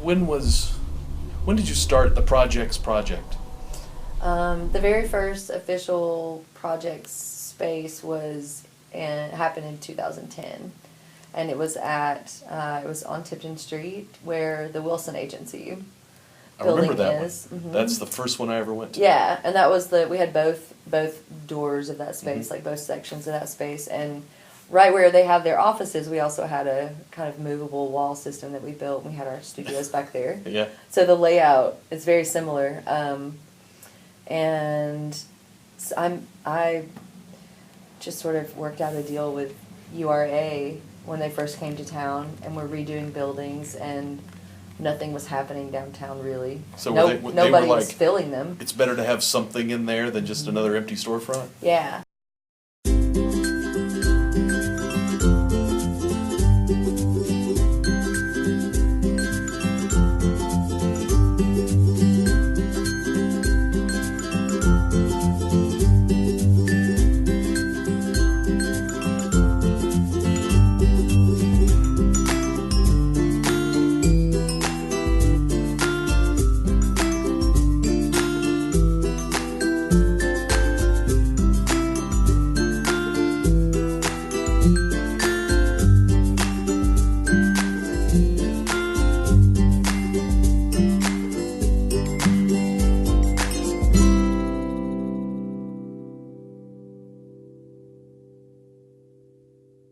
when did you start the Projexx project? The very first official Projexx space happened in 2010, and it was it was on Tipton Street where the Wilson Agency I remember building that is. one. Mhm. That's the first one I ever went to. Yeah, and that was we had both doors of that space, like both sections of that space, and right where they have their offices, we also had a kind of movable wall system that we built. We had our studios back there. Yeah. So the layout is very similar, and I just sort of worked out a deal with URA when they first came to town, and we're redoing buildings, and nothing was happening downtown really. So Nobody was filling them. It's better to have something in there than just another empty storefront? Yeah.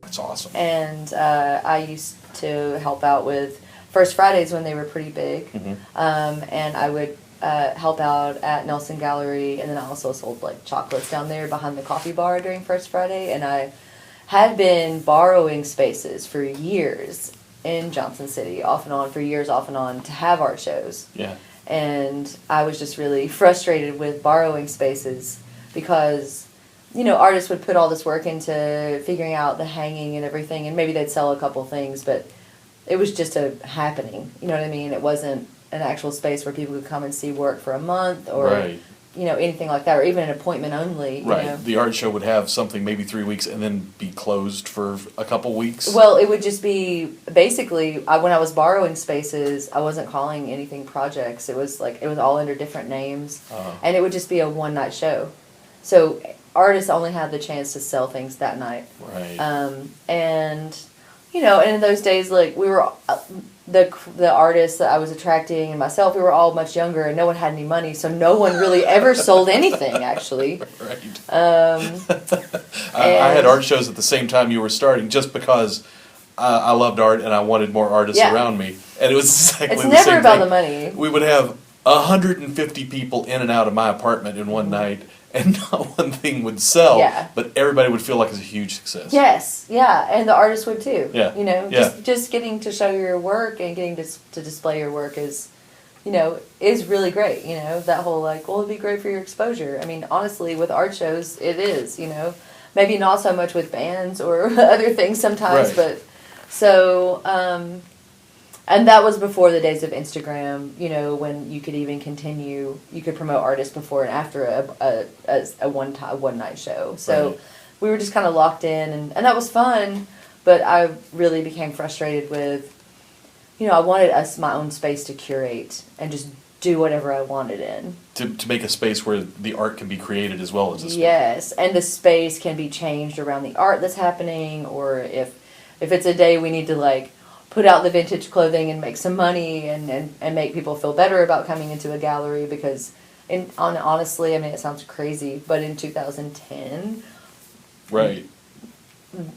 That's awesome. And I used to help out with First Fridays when they were pretty big. Mhm. And I would help out at Nelson Gallery, and then I also sold like chocolates down there behind the coffee bar during First Friday. And I had been borrowing spaces for years in Johnson City, off and on, to have art shows. Yeah. And I was just really frustrated with borrowing spaces because, artists would put all this work into figuring out the hanging and everything, and maybe they'd sell a couple things, but it was just a happening. You know what I mean? It wasn't an actual space where people could come and see work for a month or, Right. Anything like that, or even an appointment only. Right. The art show would have something maybe 3 weeks and then be closed for a couple weeks. Well, it would just be basically when I was borrowing spaces, I wasn't calling anything projects. It was all under different names, and it would just be a one night show. So artists only had the chance to sell things that night. Right. And in those days, like we were the artists that I was attracting and myself, we were all much younger, and no one had any money, so no one really ever sold anything actually. Right. I had art shows at the same time you were starting, just because I loved art and I wanted more artists around me, and it was exactly it's the never same about thing. the money. We would have 150 people in and out of my apartment in one night, and not one thing would sell. Yeah. But everybody would feel like it's a huge success. Yes, yeah, and the artists would too. Yeah. Just getting to show your work and getting to display your work is really great. That whole it'd be great for your exposure. I mean, honestly, with art shows, it is. Maybe not so much with bands or other things sometimes, Right. but so. And that was before the days of Instagram, when you could even continue, you could promote artists before and after a one night show. So Right. we were just kind of locked in, and that was fun, but I really became frustrated with, I wanted my own space to curate and just do whatever I wanted in. To make a space where the art can be created as well as the space. Yes, and the space can be changed around the art that's happening, or if it's a day we need to put out the vintage clothing and make some money and make people feel better about coming into a gallery, because honestly, I mean, it sounds crazy, but in 2010, Right.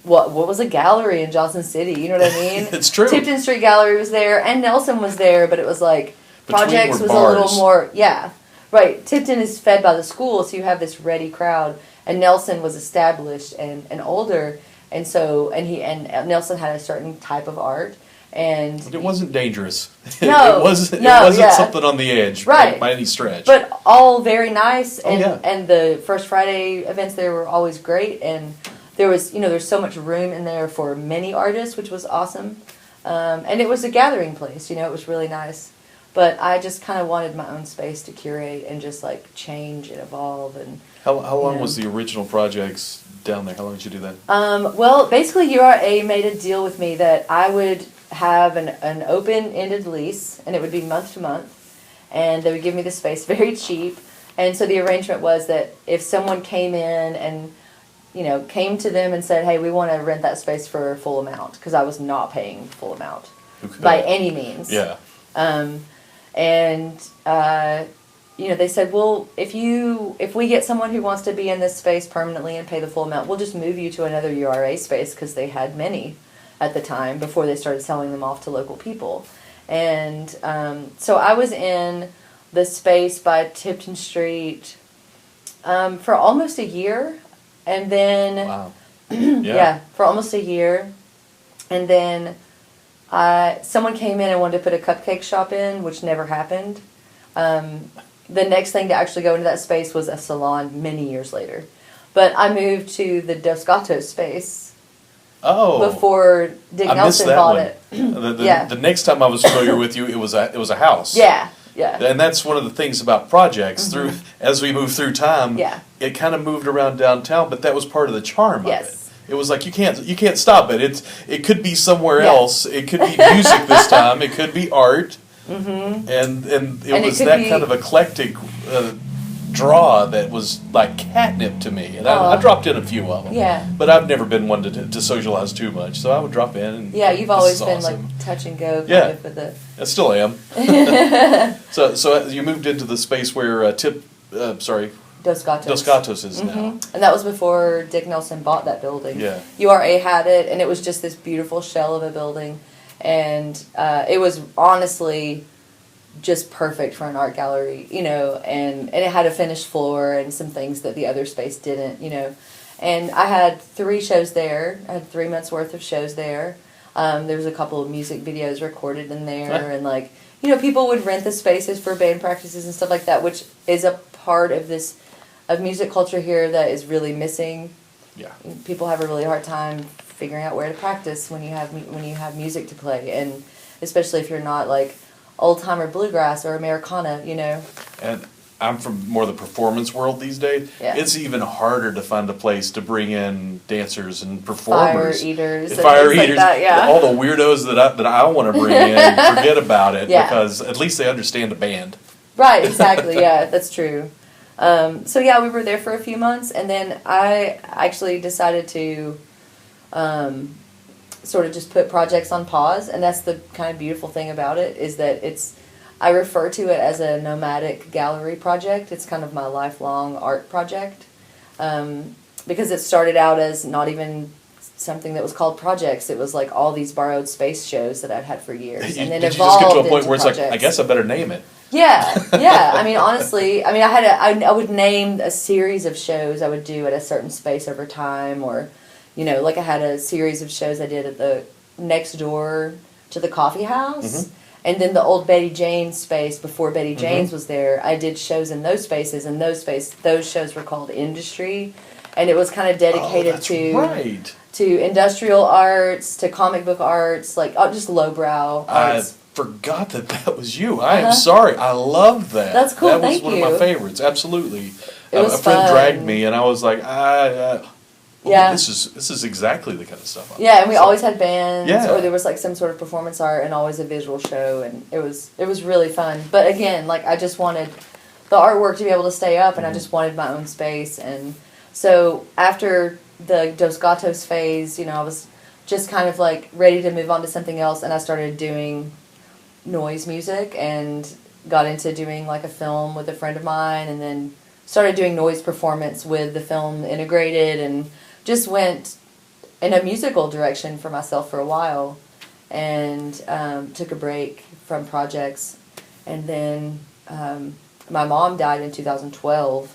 what was a gallery in Johnson City? You know what I mean? It's true. Tipton Street Gallery was there, and Nelson was there, but it was Between Projexx were was bars. a little more, yeah. Right, Tipton is fed by the school, so you have this ready crowd, and Nelson was established and older, and Nelson had a certain type of art. And But it wasn't dangerous. No, it wasn't yeah. something on the edge, Right. by any stretch. But all very nice, and yeah. and the First Friday events there were always great, and there was there's so much room in there for many artists, which was awesome, and it was a gathering place. It was really nice. But I just kind of wanted my own space to curate and just change and evolve. And how long was the original Projexx down there? How long did you do that? Well, basically URA made a deal with me that I would have an open-ended lease, and it would be month to month, and they would give me the space very cheap. And so the arrangement was that if someone came in and, came to them and said, hey, we want to rent that space for a full amount, because I was not paying full amount by any means. Yeah. They said, well, if we get someone who wants to be in this space permanently and pay the full amount, we'll just move you to another URA space, because they had many at the time before they started selling them off to local people. And so I was in the space by Tipton Street for almost a year. And then, wow. For almost a year. And then someone came in and wanted to put a cupcake shop in, which never happened. The next thing to actually go into that space was a salon many years later. But I moved to the Dos Gatos space before Dick Nelson bought it. The next time I was familiar with you, it was a house. Yeah, yeah. And that's one of the things about Projexx. As we move through time, it kind of moved around downtown, but that was part of the charm of it. It was like you can't stop it. It could be somewhere else. It could be music this time. It could be art. Mm-hmm. And it was that kind of eclectic draw that was like catnip to me. And I dropped in a few of them. Yeah. But I've never been one to socialize too much, so I would drop in. And you've always been awesome. Like touch and go kind of with the... I still am. So you moved into the space where Dos Gatos. Dos Gatos is now. And that was before Dick Nelson bought that building. Yeah. URA had it, and it was just this beautiful shell of a building. And it was honestly just perfect for an art gallery, and it had a finished floor and some things that the other space didn't, And I had 3 shows there. I had 3 months worth of shows there. There was a couple of music videos recorded in there, and people would rent the spaces for band practices and stuff like that, which is a part of music culture here that is really missing. Yeah. People have a really hard time figuring out where to practice when you have music to play, and especially if you're not like old timer bluegrass or Americana, And I'm from more the performance world these days. Yeah. It's even harder to find a place to bring in dancers and performers, fire eaters, like that, all the weirdos that I want to bring in. Forget about it, because at least they understand a band. Right. Exactly. Yeah, that's true. We were there for a few months, and then I actually decided to sort of just put Projexx on pause, and that's the kind of beautiful thing about it, is that I refer to it as a nomadic gallery project. It's kind of my lifelong art project, because it started out as not even something that was called Projexx. It was like all these borrowed space shows that I'd had for years, and then Did evolved you just get to a point where it's Projexx. like, I guess I better name it? Yeah. I mean, honestly, I would name a series of shows I would do at a certain space over time, or, like I had a series of shows I did at the next door to the coffee house, and then the old Betty Jane's space before Betty Jane's was there. I did shows in those spaces, and those shows were called Industry, and it was kind of dedicated to industrial arts, to comic book arts, like just lowbrow arts. I forgot that was you. I am sorry. I loved that. That's cool. That was Thank one you. of my favorites. Absolutely. It was a friend fun. dragged me, and I was like, this is exactly the kind of stuff. And we always had bands, or there was like some sort of performance art, and always a visual show, and it was really fun. But again, like I just wanted the artwork to be able to stay up, and I just wanted my own space. And so after the Dos Gatos phase, I was just kind of like ready to move on to something else, and I started doing noise music and got into doing like a film with a friend of mine, and then started doing noise performance with the film integrated, and just went in a musical direction for myself for a while, and took a break from Projexx. And then my mom died in 2012,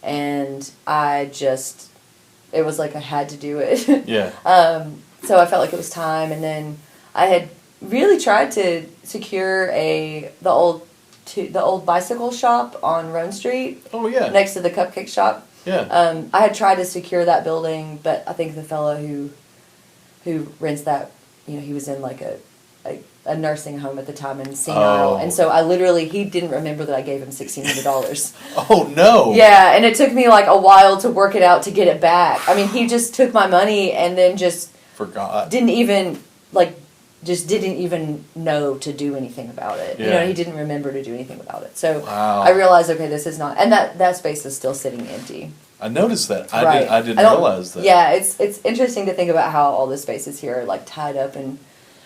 and it was like I had to do it. So I felt like it was time, and then I had really tried to secure the old bicycle shop on Roan Street. Oh yeah. Next to the cupcake shop. Yeah. I had tried to secure that building, but I think the fellow who rents that, he was in like a nursing home at the time in senile, and so he didn't remember that I gave him $1,600. Oh no. Yeah, and it took me like a while to work it out to get it back. I mean, he just took my money and then just forgot. Didn't even like just didn't even know to do anything about it. Yeah. You know, he didn't remember to do anything about it. So Wow. I realized, okay, this is not, and that space is still sitting empty. I noticed that. Right. I didn't realize that. Yeah, it's interesting to think about how all the spaces here are like tied up and,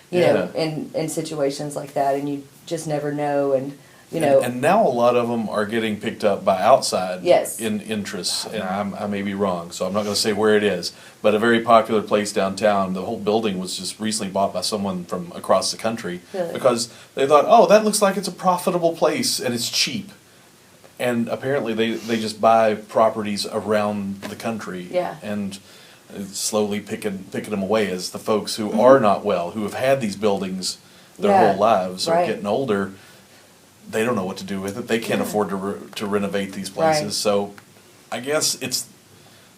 you know, in situations like that, and you just never know, and you know. And now a lot of them are getting picked up by outside interests, and I may be wrong, so I'm not going to say where it is, but a very popular place downtown, the whole building was just recently bought by someone from across the country because they thought, oh, that looks like it's a profitable place and it's cheap. And apparently they just buy properties around the country and slowly picking them away as the folks who are not well, who have had these buildings their whole lives, are getting older. They don't know what to do with it. They can't afford to renovate these places. Right. So I guess it's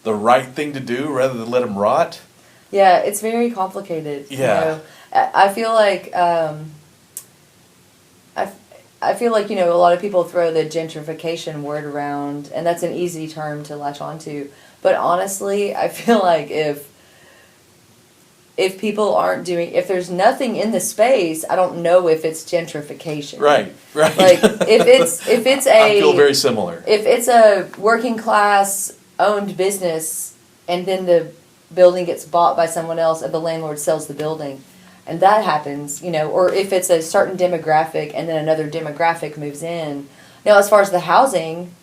the right thing to do rather than let them rot. Yeah, it's very complicated. Yeah. You know? I feel like I feel like, you know, a lot of people throw the gentrification word around, and that's an easy term to latch onto. But honestly, I feel like if people aren't doing, if there's nothing in the space, I don't know if it's gentrification. Right. Like if it's I feel very similar. If it's a working class owned business and then the building gets bought by someone else and the landlord sells the building, and that happens, you know, or if it's a certain demographic and then another demographic moves in. Now, as far as the housing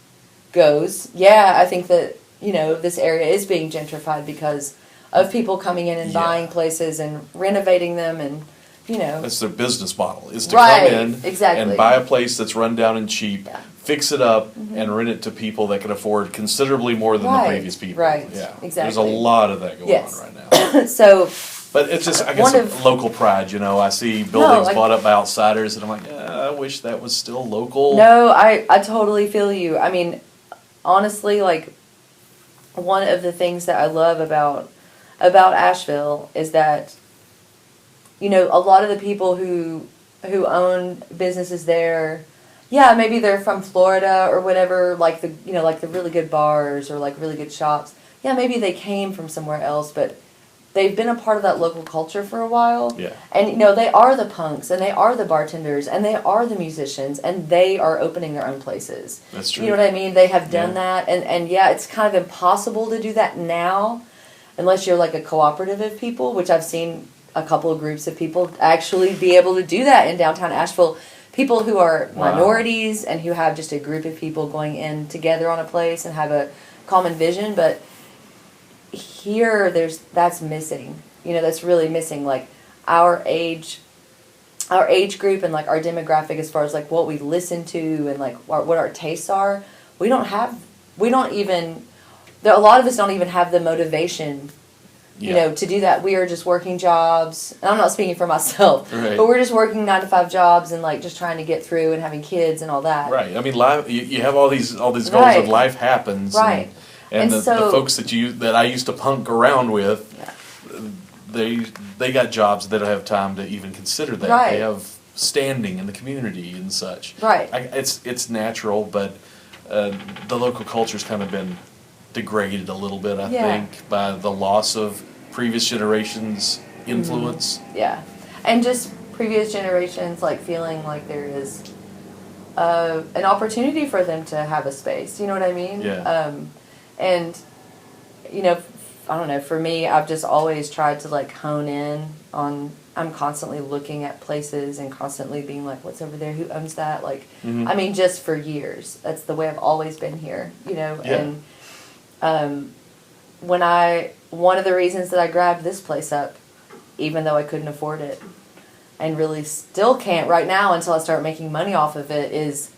goes, I think that, you know, this area is being gentrified because of people coming in and buying places and renovating them, and, you know. That's their business model, is to come in and buy a place that's run down and cheap, fix it up, and rent it to people that can afford considerably more than the previous people. Right, yeah. exactly. There's a lot of that going on right now. So... But it's just, I guess, local pride, you know. I see buildings bought up by outsiders, and I'm like, I wish that was still local. No, I totally feel you. I mean, honestly, like, one of the things that I love about Asheville is that, you know, a lot of the people who own businesses there, maybe they're from Florida or whatever, like the really good bars or like really good shops. Yeah, maybe they came from somewhere else, but they've been a part of that local culture for a while. Yeah. And, you know, they are the punks, and they are the bartenders, and they are the musicians, and they are opening their own places. That's true. You know what I mean? They have done that, and it's kind of impossible to do that now, unless you're like a cooperative of people, which I've seen a couple of groups of people actually be able to do that in downtown Asheville. People who are minorities and who have just a group of people going in together on a place and have a common vision, but... Here, that's missing. You know, that's really missing. Like our age group and like our demographic, as far as like what we listen to and like what our tastes are. A lot of us don't even have the motivation, you know, to do that. We are just working jobs, and I'm not speaking for myself, but we're just working 9-to-5 jobs and like just trying to get through and having kids and all that. Right. I mean, life. You have all these goals, and life happens. Right. And the folks that I used to punk around with, they got jobs that don't have time to even consider that. Right. They have standing in the community and such. Right. It's natural, but the local culture's kind of been degraded a little bit, I think, by the loss of previous generations' influence. Mm-hmm. Yeah. And just previous generations, like, feeling like there is an opportunity for them to have a space. You know what I mean? Yeah. And, you know, I don't know, for me, I've just always tried to, like, hone in on, I'm constantly looking at places and constantly being like, what's over there? Who owns that? Like, I mean, just for years. That's the way I've always been here, you know? Yeah. And one of the reasons that I grabbed this place up, even though I couldn't afford it, and really still can't right now until I start making money off of it, is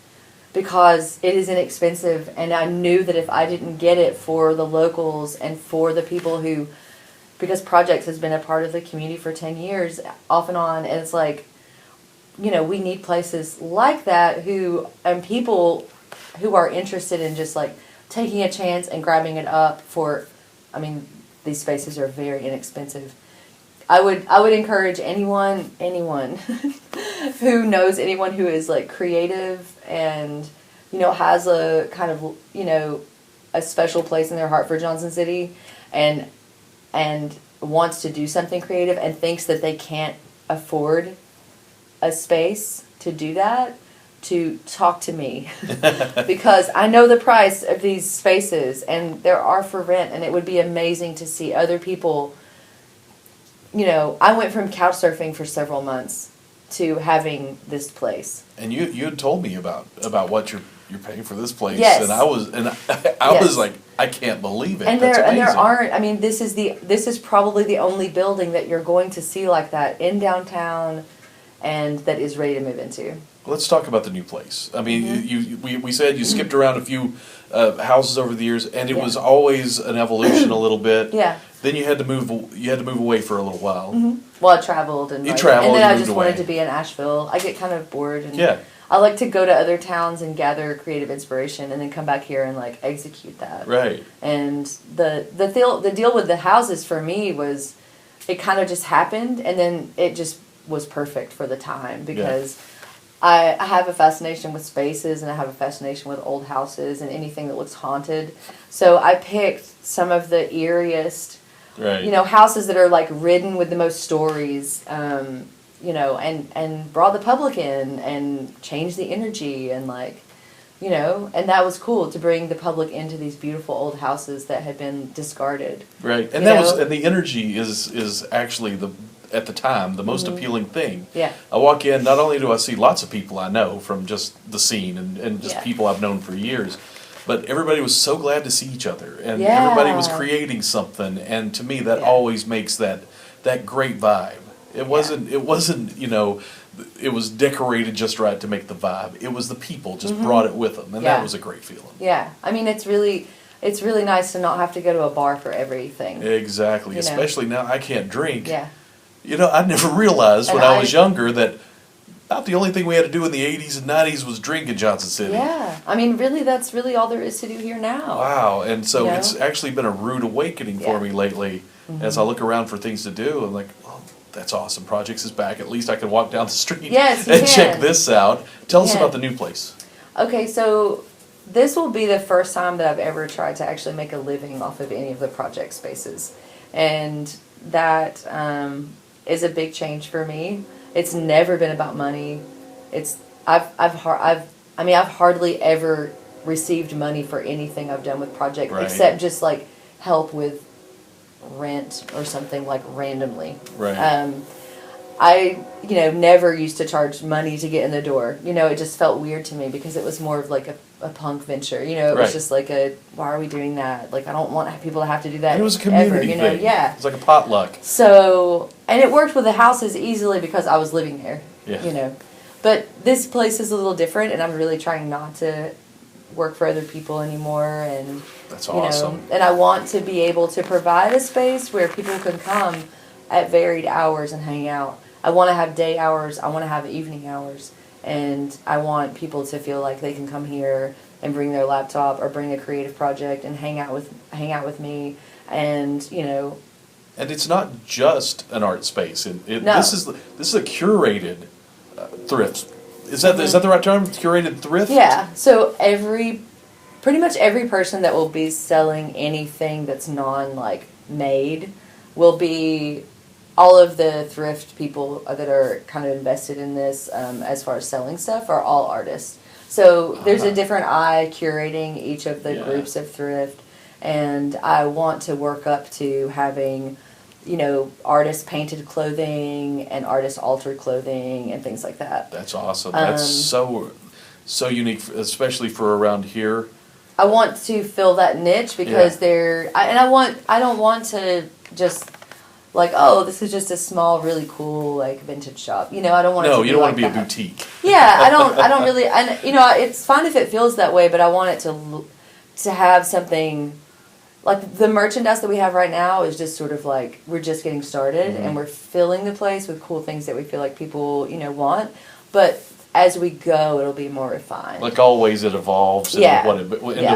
because it is inexpensive, and I knew that if I didn't get it for the locals and for the people who, because Projexx has been a part of the community for 10 years, off and on, and it's like, you know, we need places like that and people who are interested in just like taking a chance and grabbing it up for, I mean, these spaces are very inexpensive. I would encourage anyone who knows anyone who is like creative and, you know, has a kind of, you know, a special place in their heart for Johnson City and wants to do something creative and thinks that they can't afford a space to do that, to talk to me. Because I know the price of these spaces, and there are for rent, and it would be amazing to see other people. You know, I went from couch surfing for several months to having this place. And you had told me about what you're paying for this place, yes. and I was like, I can't believe it. And That's amazing. there aren't. I mean, this is probably the only building that you're going to see like that in downtown, and that is ready to move into. Let's talk about the new place. I mean, we said you skipped around a few houses over the years, and it was always an evolution a little bit. Yeah. Then you had to move away for a little while. Well, I traveled and traveled, and then I moved just away. wanted to be in Asheville. I get kind of bored, and Yeah. I like to go to other towns and gather creative inspiration, and then come back here and like execute that. Right. And the deal with the houses for me was, it kind of just happened, and then it just was perfect for the time, because I have a fascination with spaces, and I have a fascination with old houses and anything that looks haunted. So I picked some of the eeriest, houses that are like ridden with the most stories, and brought the public in and changed the energy, and and that was cool to bring the public into these beautiful old houses that had been discarded. Right, and the energy is actually at the time the most appealing thing. Yeah. I walk in, not only do I see lots of people I know from just the scene and just people I've known for years, but everybody was so glad to see each other, and everybody was creating something, and to me that always makes that great vibe. It wasn't it was decorated just right to make the vibe. It was the people just brought it with them, and that was a great feeling. Yeah, I mean, it's really nice to not have to go to a bar for everything. Exactly, especially now I can't drink. Yeah. I never realized when I was younger that about the only thing we had to do in the 80s and 90s was drink in Johnson City. Yeah, I mean, really, that's really all there is to do here now. Wow, and so it's actually been a rude awakening for me lately as I look around for things to do. I'm like, oh, that's awesome. Projexx is back. At least I can walk down the street and check this out. Tell us about the new place. Okay, so this will be the first time that I've ever tried to actually make a living off of any of the Projexx spaces. And that is a big change for me. It's never been about money. I've hardly ever received money for anything I've done with Projexx, except just like help with rent or something, like randomly. Right. I never used to charge money to get in the door. It just felt weird to me because it was more of like a punk venture. It was just like why are we doing that? Like, I don't want people to have to do that. And it was a community thing. Yeah. It's like a potluck. So, and it worked with the houses easily because I was living there. Yeah. But this place is a little different, and I'm really trying not to work for other people anymore. And that's awesome. And I want to be able to provide a space where people can come at varied hours and hang out. I want to have day hours. I want to have evening hours. And I want people to feel like they can come here and bring their laptop or bring a creative project and hang out with me. And, And it's not just an art space. No. This is a curated thrift. Is that the right term? Curated thrift? Yeah. So pretty much every person that will be selling anything that's made will be. All of the thrift people that are kind of invested in this, as far as selling stuff, are all artists. So there's a different eye curating each of the groups of thrift, and I want to work up to having, artist painted clothing and artist altered clothing and things like that. That's awesome. That's so unique, especially for around here. I want to fill that niche because I don't want to just. Like, oh, this is just a small, really cool, vintage shop. I don't want it to be No, you don't want to be that. a boutique. Yeah, I don't really, and it's fine if it feels that way, but I want it to have something, like the merchandise that we have right now is just sort of like, we're just getting started, and we're filling the place with cool things that we feel like people, want, but as we go, it'll be more refined. Like always, it evolves into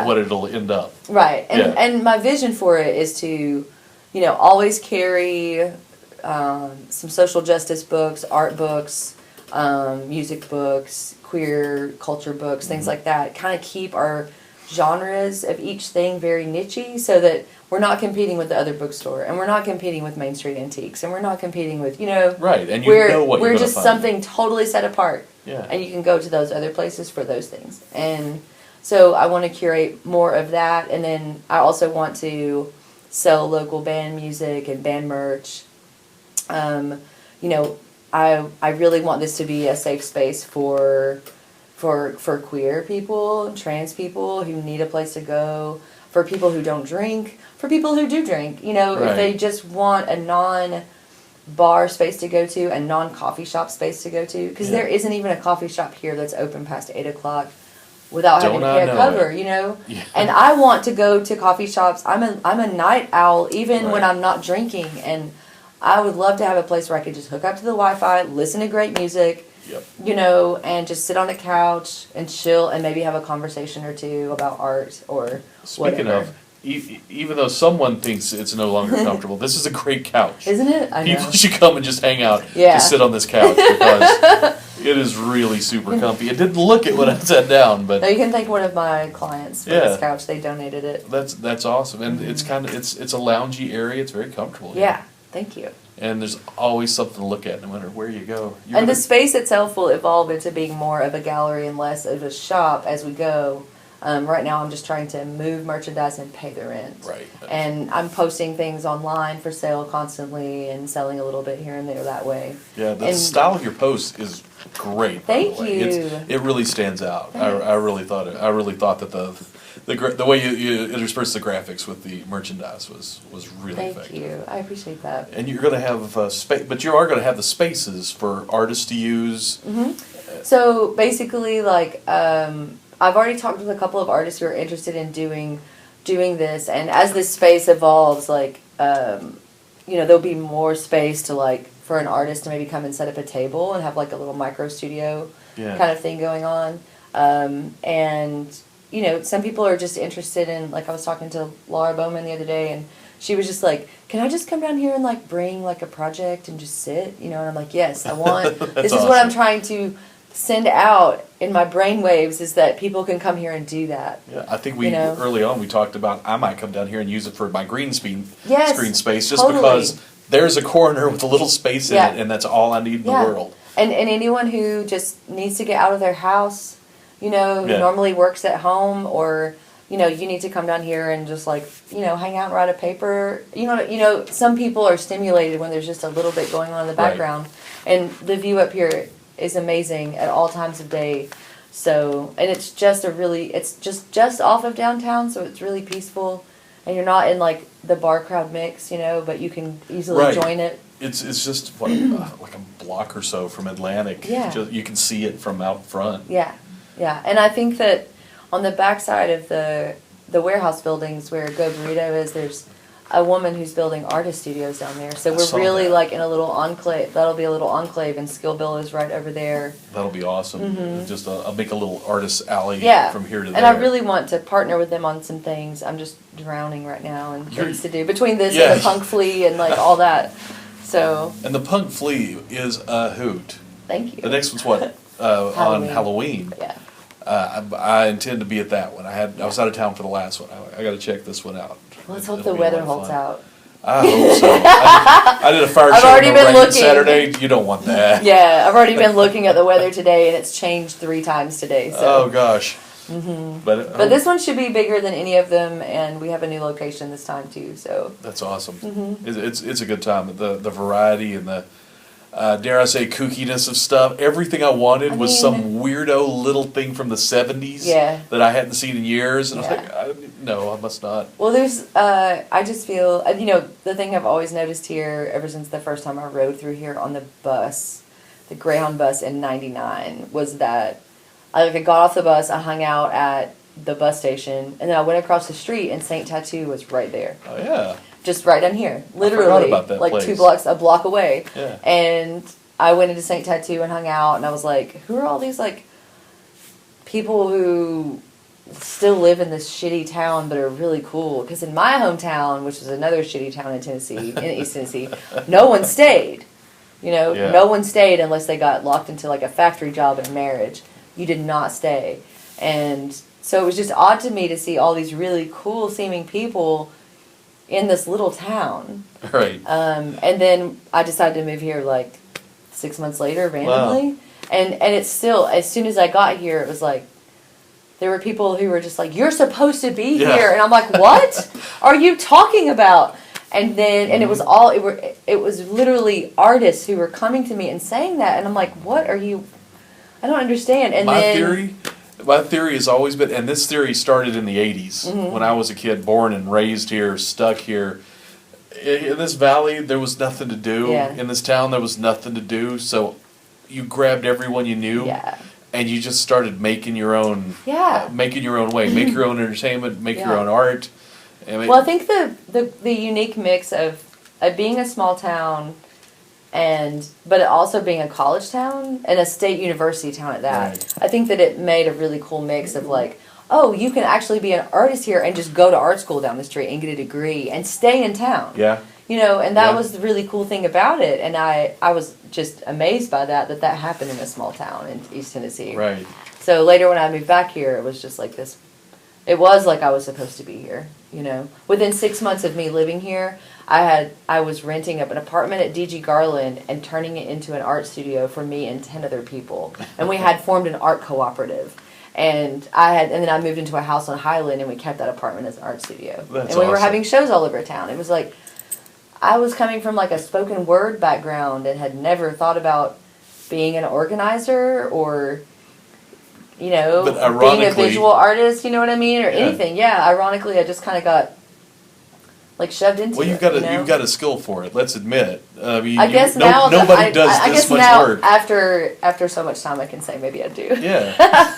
what it'll end up. Right, and my vision for it is to... always carry some social justice books, art books, music books, queer culture books, things like that. Kind of keep our genres of each thing very niche-y, so that we're not competing with the other bookstore, and we're not competing with Main Street Antiques, and we're not competing with, right, and you know what we're you're just find. something totally set apart. Yeah. And you can go to those other places for those things. And so I want to curate more of that, and then I also want to sell local band music and band merch. I really want this to be a safe space for queer people, trans people who need a place to go, for people who don't drink, for people who do drink. Right. If they just want a non-bar space to go to, a non-coffee shop space to go to, because there isn't even a coffee shop here that's open past 8 o'clock without having to pay a cover, Yeah. And I want to go to coffee shops. I'm a night owl, even when I'm not drinking, and I would love to have a place where I could just hook up to the Wi-Fi, listen to great music, and just sit on a couch and chill and maybe have a conversation or two about art or Speaking whatever. of, even though someone thinks it's no longer comfortable, this is a great couch. Isn't it? I know. People should come and just hang out, Yeah. just sit on this couch, because it is really super comfy. It didn't look it when I sat down, but No, you can thank one of my clients for this couch. They donated it. that's awesome, and it's a loungy area. It's very comfortable. Yeah, thank you. And there's always something to look at no matter where you go. And the space itself will evolve into being more of a gallery and less of a shop as we go. Right now I'm just trying to move merchandise and pay the rent. Right. And I'm posting things online for sale constantly and selling a little bit here and there that way. Yeah, the style of your post is great. Thank you. It really stands out. I really thought that the way you intersperse the graphics with the merchandise was really effective. Thank you. I appreciate that. And you're going to have space, but you are going to have the spaces for artists to use. Mm-hmm. So basically, I've already talked with a couple of artists who are interested in doing this, and as this space evolves, there'll be more space to for an artist to maybe come and set up a table and have a little micro studio kind of thing going on. And some people are just interested in, I was talking to Laura Bowman the other day, and she was just like, can I just come down here and bring a project and just sit? And I'm like, yes, I want, this is awesome. what I'm trying to send out in my brainwaves, is that people can come here and do that. Yeah, I think early on we talked about I might come down here and use it for my green screen space, just totally. because there's a corner with a little space in it, and that's all I need in the world. And anyone who just needs to get out of their house, who normally works at home, or you need to come down here and just hang out and write a paper. Some people are stimulated when there's just a little bit going on in the background, and the view up here is amazing at all times of day. So, and it's just just off of downtown, so it's really peaceful, and you're not in the bar crowd mix, but you can easily join it. It's just like a block or so from Atlantic. Yeah. You can see it from out front. Yeah, and I think that on the backside of the warehouse buildings where Go Burrito is, there's a woman who's building artist studios down there. So we're really in a little enclave. That'll be a little enclave, and Skill Bill is right over there. That'll be awesome. Mm-hmm. Just I'll make a little artist alley from here to there. And I really want to partner with them on some things. I'm just drowning right now in things to do between this and the Punk Flea and all that. So. And the Punk Flea is a hoot. Thank you. The next one's what? On Halloween. Yeah. I intend to be at that one. I was out of town for the last one. I got to check this one out. Let's hope the weather holds out. I hope so. I did a fire show in the rain Saturday. You don't want that. Yeah, I've already been looking at the weather today, and it's changed 3 times today. So. Oh gosh. Mm-hmm. But this one should be bigger than any of them, and we have a new location this time too. So that's awesome. Mm-hmm. It's a good time. The variety and the dare I say kookiness of stuff. Everything I wanted was some weirdo little thing from the 70s that I hadn't seen in years, and I was like, no, I must not. Well, there's I just feel the thing I've always noticed here ever since the first time I rode through here on the bus, the Greyhound bus in '99, was that I got off the bus, I hung out at the bus station, and then I went across the street, and Saint Tattoo was right there. Oh yeah. Just right down here, literally, I forgot about that place. 2 blocks, a block away. Yeah. And I went into Saint Tattoo and hung out, and I was like, who are all these people who still live in this shitty town but are really cool? Because in my hometown, which is another shitty town in Tennessee, in East Tennessee, no one stayed. No one stayed unless they got locked into a factory job and marriage. You did not stay. And So it was just odd to me to see all these really cool seeming people in this little town. Right. And then I decided to move here like 6 months later randomly. Wow. And it's still, as soon as I got here, it was like, there were people who were just like, you're supposed to be here. And I'm like, what are you talking about? And then, and it was all, it was literally artists who were coming to me and saying that. And I'm like, what are you, I don't understand. And my theory has always been, and this theory started in the 80s, when I was a kid, born and raised here, stuck here. In this valley, there was nothing to do. Yeah. In this town, there was nothing to do. So you grabbed everyone you knew. Yeah. And you just started making your own, making your own way, make your own entertainment, make your own art. Well, I think the unique mix of being a small town, but also being a college town and a state university town at that. Right. I think that it made a really cool mix of like, oh, you can actually be an artist here and just go to art school down the street and get a degree and stay in town. Yeah. You know, and that was the really cool thing about it. And I was just amazed by that happened in a small town in East Tennessee. Right. So later when I moved back here, it was just like this. It was like I was supposed to be here, you know. Within 6 months of me living here, I was renting up an apartment at DG Garland and turning it into an art studio for me and 10 other people. And we had formed an art cooperative. And then I moved into a house on Highland and we kept that apartment as an art studio. That's we were having shows all over town. It was like, I was coming from like a spoken word background and had never thought about being an organizer or, you know, being a visual artist, you know what I mean? Or anything. Yeah, ironically, I just kind of got like shoved into it. Well, you've got a skill for it. Let's admit. I mean, nobody does this much work. After so much time, I can say maybe I do. Yeah.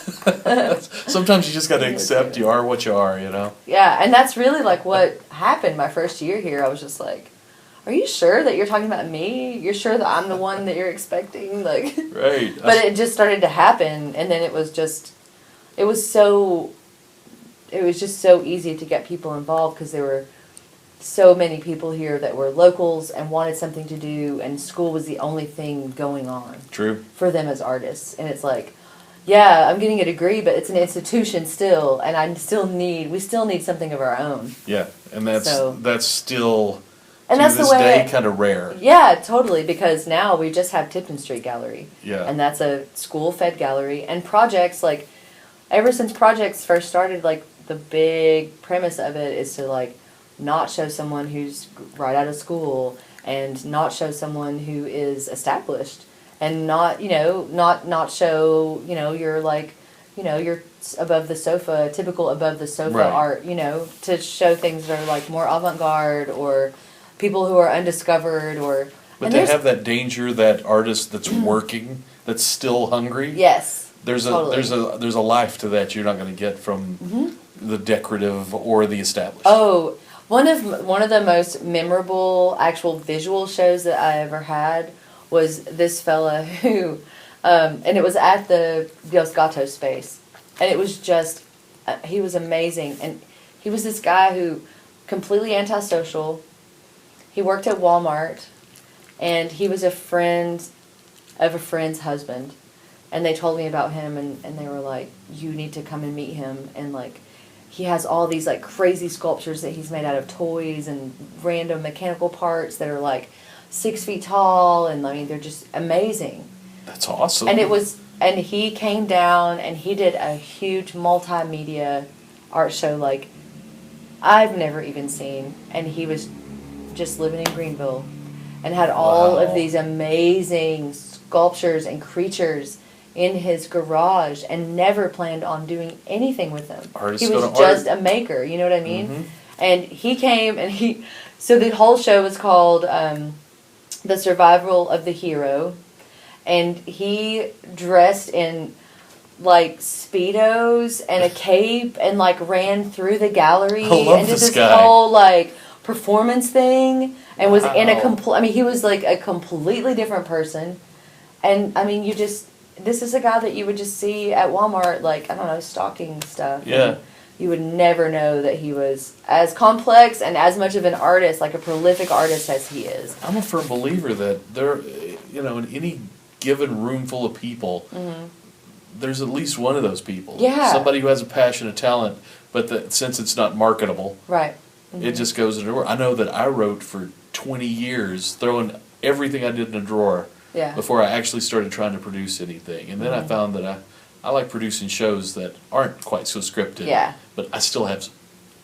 Sometimes you just got to accept you are what you are, you know. Yeah, and that's really like what happened my first year here. I was just like, are you sure that you're talking about me? You're sure that I'm the one that you're expecting? Like, right. But it just started to happen, and then it was just so easy to get people involved because there were so many people here that were locals and wanted something to do, and school was the only thing going on. True. For them as artists, and it's like, yeah, I'm getting a degree, but it's an institution still, and we still need something of our own. Yeah, and that's still. And that's this day kind of rare. Yeah, totally, because now we just have Tipton Street Gallery. Yeah. And that's a school-fed gallery. And Projexx, like, ever since Projexx first started, like, the big premise of it is to, like, not show someone who's right out of school and not show someone who is established and not, you know, not show, you know, you're like, you know, you're above the sofa, typical above the sofa art, you know, to show things that are, like, more avant-garde or people who are undiscovered or... But they have that danger, that artist that's working, that's still hungry. Yes, there's a life to that you're not going to get from the decorative or the established. Oh, one of the most memorable actual visual shows that I ever had was this fella who... and it was at the Dios Gato space. And it was just... he was amazing. And he was this guy who... completely antisocial... He worked at Walmart, and he was a friend of a friend's husband. And they told me about him, and they were like, you need to come and meet him. And, like, he has all these, like, crazy sculptures that he's made out of toys and random mechanical parts that are, like, 6 feet tall. And, I mean, they're just amazing. That's awesome. And he came down, and he did a huge multimedia art show, like, I've never even seen. And he was... just living in Greenville and had all of these amazing sculptures and creatures in his garage and never planned on doing anything with them. He was just a maker, you know what I mean? Mm-hmm. And he came and so the whole show was called The Survival of the Hero, and he dressed in like Speedos and a cape and like ran through the gallery and did this whole like performance thing and was in a he was like a completely different person. And I mean, this is a guy that you would just see at Walmart, like, I don't know, stocking stuff. Yeah. You would never know that he was as complex and as much of an artist, like a prolific artist as he is. I'm a firm believer that there, you know, in any given room full of people, there's at least one of those people. Yeah. Somebody who has a passion, a talent, but since it's not marketable, right. It just goes in a drawer. I know that I wrote for 20 years, throwing everything I did in a drawer before I actually started trying to produce anything. And then I found that I like producing shows that aren't quite so scripted. Yeah. But I still have,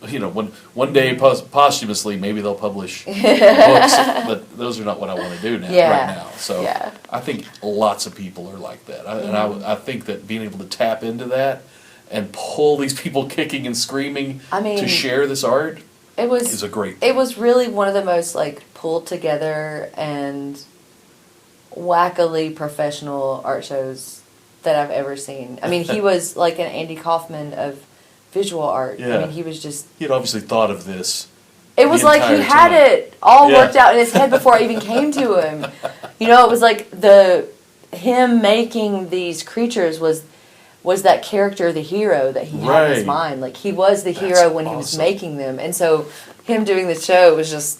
one day posthumously, maybe they'll publish books, but those are not what I want to do right now. So I think lots of people are like that. And I think that being able to tap into that and pull these people kicking and screaming to share this art is a great thing. It was really one of the most pulled together and wackily professional art shows that I've ever seen. I mean, he was like an Andy Kaufman of visual art. Yeah. I mean, he was just... He had obviously thought of this. It was like he had it all worked out in his head before I even came to him. It was like him making these creatures was that character, the hero that he had in his mind. Like, he was the hero when he was making them. And so him doing the show was just...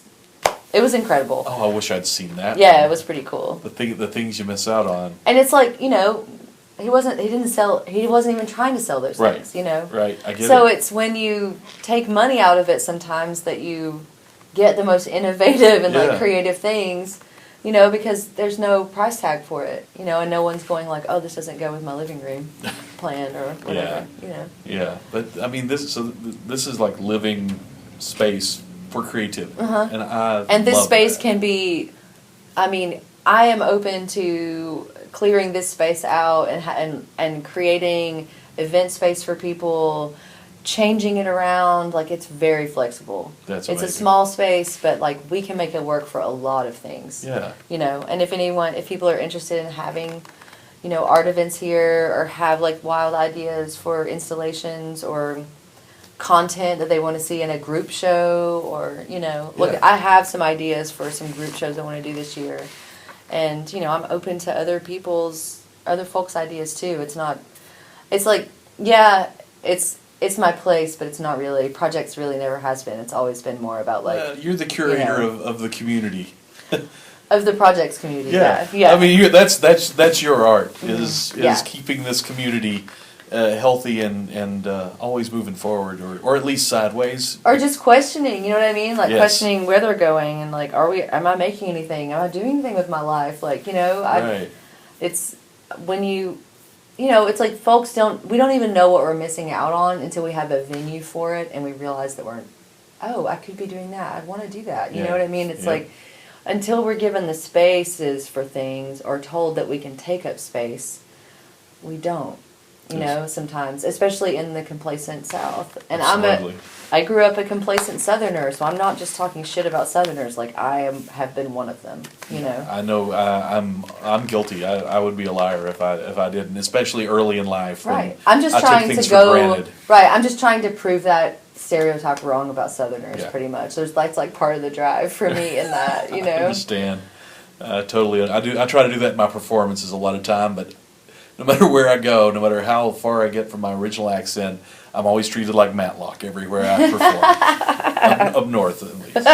It was incredible. Oh, I wish I'd seen that. Yeah, it was pretty cool. The things you miss out on. And it's like, he wasn't even trying to sell those things, Right, I get it. So it's when you take money out of it sometimes that you get the most innovative and creative things, because there's no price tag for it, and no one's going like, oh, this doesn't go with my living room plan or whatever, Yeah, but I mean, this is like living space for creativity, and this space can be, I mean, I am open to clearing this space out and creating event space for people, changing it around. Like, it's very flexible. That's amazing. It's a small space, but we can make it work for a lot of things. Yeah. And if people are interested in having, art events here or have wild ideas for installations or content that they want to see in a group show or, I have some ideas for some group shows I want to do this year. And, I'm open to other folks' ideas too. It's my place, but it's not really. Projects really never has been. It's always been more about you're the curator of the community. Of the Projects community, yeah. I mean, that's your art, is keeping this community healthy and always moving forward, or at least sideways. Or just questioning, you know what I mean? Questioning where they're going and am I making anything? Am I doing anything with my life? Right. It's when it's like folks we don't even know what we're missing out on until we have a venue for it and we realize that I could be doing that. I want to do that. You know what I mean? It's until we're given the spaces for things or told that we can take up space, we don't. Sometimes, especially in the complacent South. And I grew up a complacent Southerner, so I'm not just talking shit about Southerners. Have been one of them. I know. I'm guilty. I would be a liar if I didn't, especially early in life. Right. I'm just trying to go. Right. I'm just trying to prove that stereotype wrong about Southerners. Pretty much. That's part of the drive for me in that. I understand. Totally. I try to do that in my performances a lot of time, but no matter where I go, no matter how far I get from my original accent, I'm always treated like Matlock everywhere I perform. up north, at least.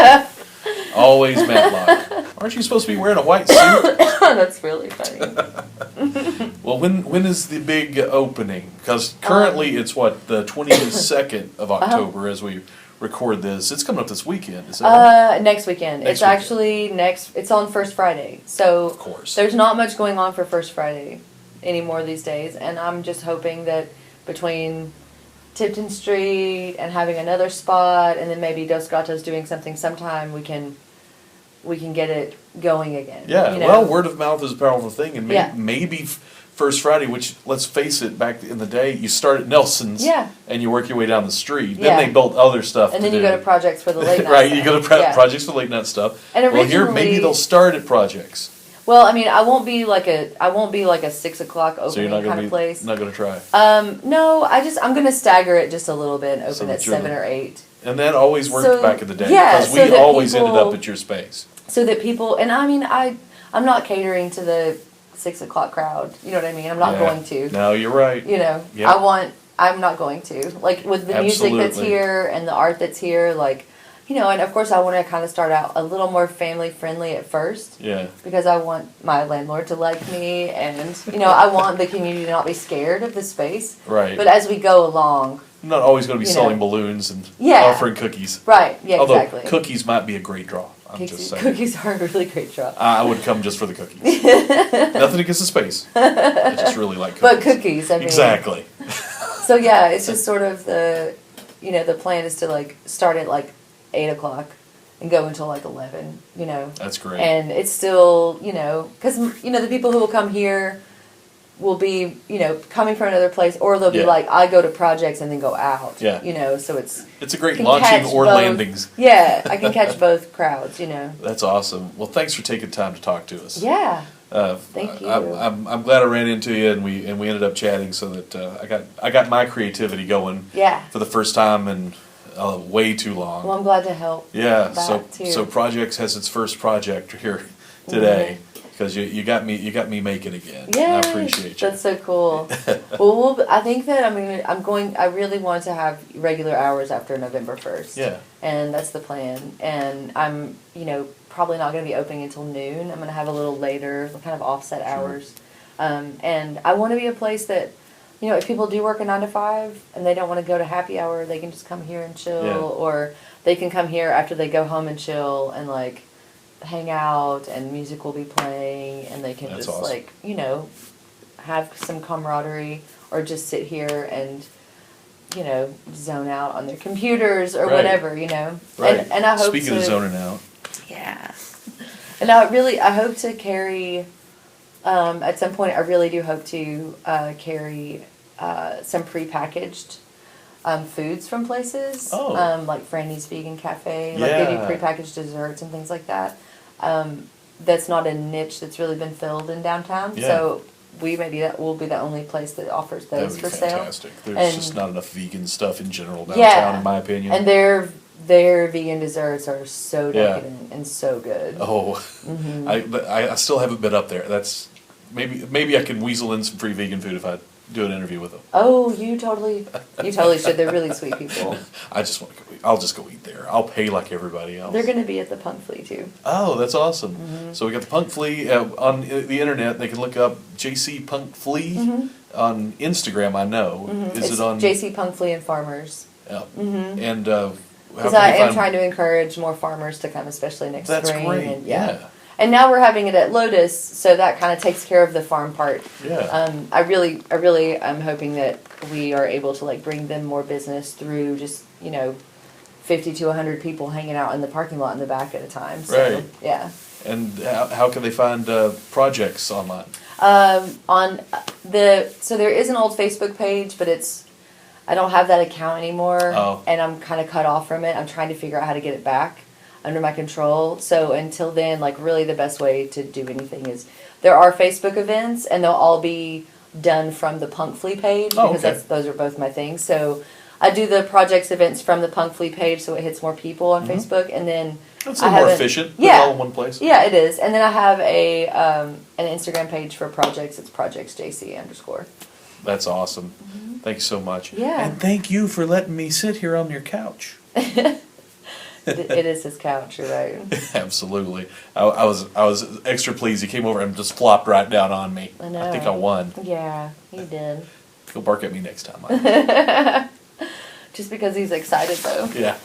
Always Matlock. Aren't you supposed to be wearing a white suit? That's really funny. Well, when is the big opening? Because currently it's the 22nd of October as we record this. It's coming up this weekend. Is that right? Next weekend. It's actually it's on First Friday. So of course. There's not much going on for First Friday anymore these days, and I'm just hoping that between Tipton Street and having another spot, and then maybe Dos Gatos doing something sometime, we can get it going again. Yeah, well, word of mouth is a powerful thing, and maybe First Friday, which, let's face it, back in the day, you start at Nelson's, and you work your way down the street. Then they built other stuff and then you go to Projects for the late night right, you go to Projects for late night stuff. And here, maybe they'll start at Projects. Well, I mean, I won't be like a 6 o'clock opening kind of place. Not gonna try. No, I'm gonna stagger it just a little bit and open at 7 or 8. And that always worked back in the day because we always ended up at your space. So that people, and I mean, I'm not catering to the 6 o'clock crowd. You know what I mean? I'm not going to. No, you're right. I'm not going to. With the music that's here and the art that's here, and of course I want to kind of start out a little more family friendly at first. Yeah. Because I want my landlord to like me, and I want the community to not be scared of the space. Right. But as we go along, I'm not always going to be selling balloons and Yeah. offering cookies. right? Yeah, Although exactly. cookies might be a great draw. I'm just saying. Cookies are a really great draw. I would come just for the cookies. Nothing against the space. I just really like cookies. But cookies, I mean. Exactly. So yeah, it's just sort of the plan is to like start at like 8:00 and go until like 11. That's great. And it's still because the people who will come here will be coming from another place, or they'll be like, I go to Projexx and then go out. Yeah. So it's a great launching or landings. Yeah, I can catch both crowds. That's awesome. Well, thanks for taking time to talk to us. Yeah. Thank you. I'm glad I ran into you and we ended up chatting so that I got my creativity going. Yeah. For the first time in way too long. Well, I'm glad to help. Yeah. Too. So Projexx has its first project here today. Because you got me making again. Yeah, I appreciate you. That's so cool. Well, I think that I really want to have regular hours after November 1st. Yeah. And that's the plan. And I'm probably not going to be opening until noon. I'm going to have a little later, kind of offset hours. And I want to be a place that if people do work a 9 to 5 and they don't want to go to happy hour, they can just come here and chill, or they can come here after they go home and chill and like hang out, and music will be playing, and they can just awesome. Have some camaraderie, or just sit here and zone out on their computers or whatever, Right. And I hope Speaking of zoning out. Yeah. And I hope to carry at some point I really do hope to carry some prepackaged foods from places. Like Franny's Vegan Cafe. Like they do prepackaged desserts and things like that. That's not a niche that's really been filled in downtown. Yeah. So we'll be the only place that offers those for sale. Fantastic. There's just not enough vegan stuff in general downtown, in my opinion. And their vegan desserts are so decadent and so good. Oh, I still haven't been up there. That's maybe I can weasel in some free vegan food if I do an interview with them. Oh, you totally should. They're really sweet people. I'll just go eat there. I'll pay like everybody else. They're going to be at the Punk Flea too. Oh, that's awesome. Mm-hmm. So we got the Punk Flea on the internet. They can look up JC Punk Flea on Instagram. I know. Mm-hmm. Is it on JC Punk Flea and Farmers? Yeah. Mm-hmm. And because I am trying to encourage more farmers to come, especially next spring. That's great. And, yeah. And now we're having it at Lotus, so that kind of takes care of the farm part. Yeah. I really am hoping that we are able to like bring them more business through just 50 to 100 people hanging out in the parking lot in the back at a time. So, right. Yeah. And how can they find Projexx online? So there is an old Facebook page, but I don't have that account anymore, and I'm kind of cut off from it. I'm trying to figure out how to get it back under my control. So until then, like really the best way to do anything is there are Facebook events, and they'll all be done from the Punk Flea page because those are both my things. So I do the Projexx events from the Punk Flea page, so it hits more people on Facebook, and then that's more efficient. Yeah, all in one place. Yeah, it is. And then I have an Instagram page for Projexx. It's ProjexxJC_. That's awesome. Mm-hmm. Thanks so much. Yeah. And thank you for letting me sit here on your couch. It is his couch, you're right. Absolutely. I was extra pleased. He came over and just flopped right down on me. I know. I think I won. Yeah, he did. He'll bark at me next time. Just because he's excited, though. Yeah.